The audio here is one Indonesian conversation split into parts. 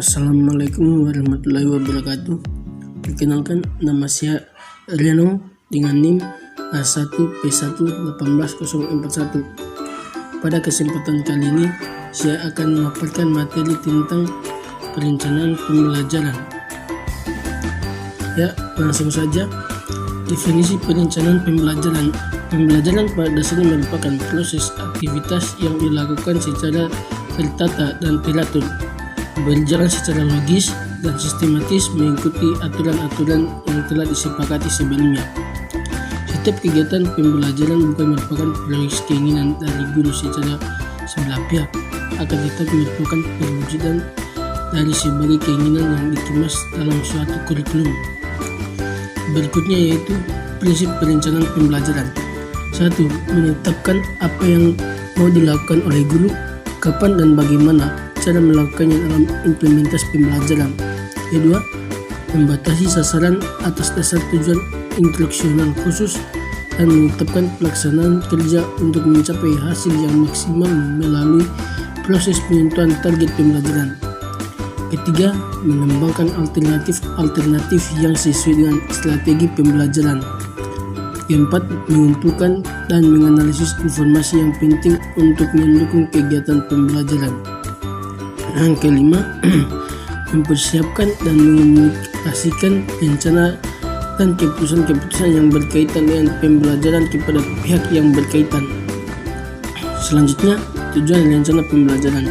Assalamualaikum warahmatullahi wabarakatuh. Perkenalkan, nama saya Riano dengan NIM A1P1-18041. Pada kesempatan kali ini, saya akan memaparkan materi tentang perencanaan pembelajaran. Ya, langsung saja. Definisi perencanaan pembelajaran. Pembelajaran pada dasarnya merupakan proses aktivitas yang dilakukan secara tertata dan teratur, berjalan secara logis dan sistematis mengikuti aturan-aturan yang telah disepakati sebelumnya. Setiap kegiatan pembelajaran bukan merupakan proyek keinginan dari guru secara sebelah pihak, akan tetapi merupakan perwujudan dari sebagai keinginan yang dikemas dalam suatu kurikulum. Berikutnya yaitu prinsip perencanaan pembelajaran. 1. Menetapkan apa yang mau dilakukan oleh guru, kapan dan bagaimana cara melakukannya dalam implementasi pembelajaran. Kedua, membatasi sasaran atas dasar tujuan instruksional khusus dan menetapkan pelaksanaan kerja untuk mencapai hasil yang maksimal melalui proses penentuan target pembelajaran. Ketiga, mengembangkan alternatif yang sesuai dengan strategi pembelajaran. Keempat, mengumpulkan dan menganalisis informasi yang penting untuk mendukung kegiatan pembelajaran. Yang kelima, mempersiapkan dan mengomunikasikan rencana dan keputusan-keputusan yang berkaitan dengan pembelajaran kepada pihak yang berkaitan. Selanjutnya, tujuan rencana pembelajaran.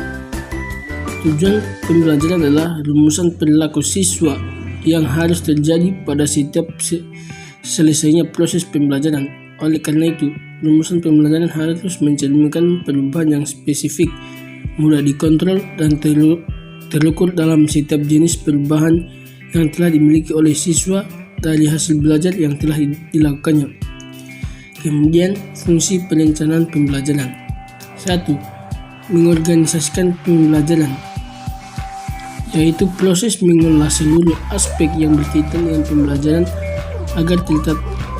Tujuan pembelajaran adalah rumusan perilaku siswa yang harus terjadi pada setiap selesainya proses pembelajaran. Oleh karena itu, rumusan pembelajaran harus mencerminkan perubahan yang spesifik, mudah dikontrol dan terukur dalam setiap jenis perubahan yang telah dimiliki oleh siswa dari hasil belajar yang telah dilakukannya. Kemudian, fungsi perencanaan pembelajaran. 1. Mengorganisasikan pembelajaran, yaitu proses mengolah seluruh aspek yang berkaitan dengan pembelajaran agar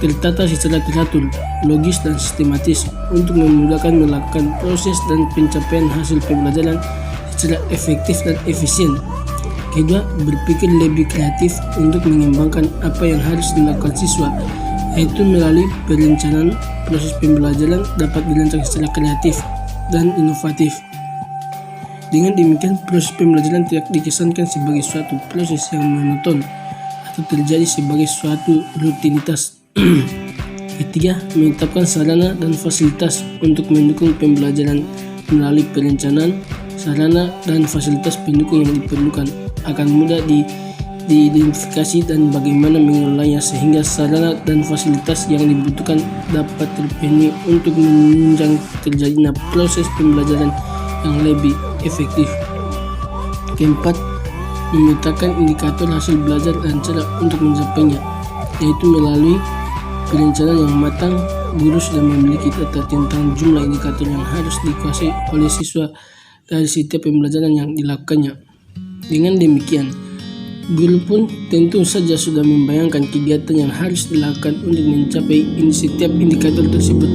tertata secara teratur, logis dan sistematis untuk memudahkan melakukan proses dan pencapaian hasil pembelajaran secara efektif dan efisien. Kedua, berpikir lebih kreatif untuk mengembangkan apa yang harus dilakukan siswa, yaitu melalui perencanaan proses pembelajaran dapat dirancang secara kreatif dan inovatif. Dengan demikian, proses pembelajaran tidak dikesankan sebagai suatu proses yang monoton atau terjadi sebagai suatu rutinitas. Ketiga, menetapkan sarana dan fasilitas untuk mendukung pembelajaran. Melalui perencanaan, sarana dan fasilitas pendukung yang diperlukan akan mudah diidentifikasi dan bagaimana mengolahnya sehingga sarana dan fasilitas yang dibutuhkan dapat terpenuhi untuk menunjang terjadinya proses pembelajaran yang lebih efektif. Keempat, memetakan indikator hasil belajar dan cara untuk mencapainya, yaitu melalui perencanaan yang matang. Guru sudah memiliki data tentang jumlah indikator yang harus dikuasai oleh siswa dari setiap pembelajaran yang dilakukannya. Dengan demikian, guru pun tentu saja sudah membayangkan kegiatan yang harus dilakukan untuk mencapai setiap indikator tersebut.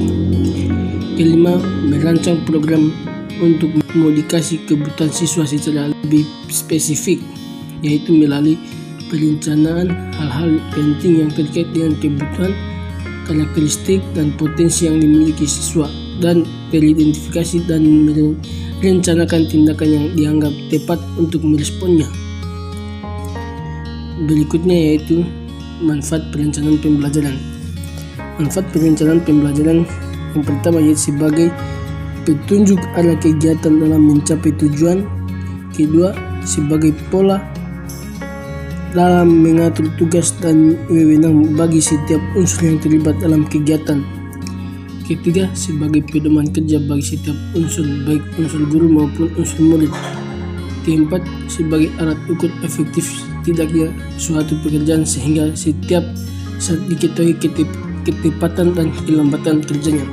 Kelima, merancang program untuk memodifikasi kebutuhan siswa secara lebih spesifik, yaitu melalui perencanaan hal-hal penting yang terkait dengan kebutuhan, karakteristik dan potensi yang dimiliki siswa dan teridentifikasi dan merencanakan tindakan yang dianggap tepat untuk meresponnya. Berikutnya yaitu manfaat perencanaan pembelajaran. Manfaat perencanaan pembelajaran yang pertama yaitu sebagai petunjuk arah kegiatan dalam mencapai tujuan. Kedua, sebagai pola dalam mengatur tugas dan wewenang bagi setiap unsur yang terlibat dalam kegiatan. Ketiga, sebagai pedoman kerja bagi setiap unsur, baik unsur guru maupun unsur murid. Keempat, sebagai alat ukur efektif tidaknya suatu pekerjaan sehingga setiap saat diketahui ketepatan dan kelambatan kerjanya.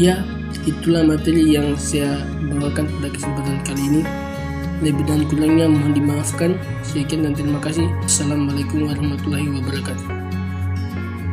Ya, itulah materi yang saya bawakan pada kesempatan kali ini. Lebih dan kurangnya mohon dimaafkan. Sekian dan terima kasih. Assalamualaikum warahmatullahi wabarakatuh.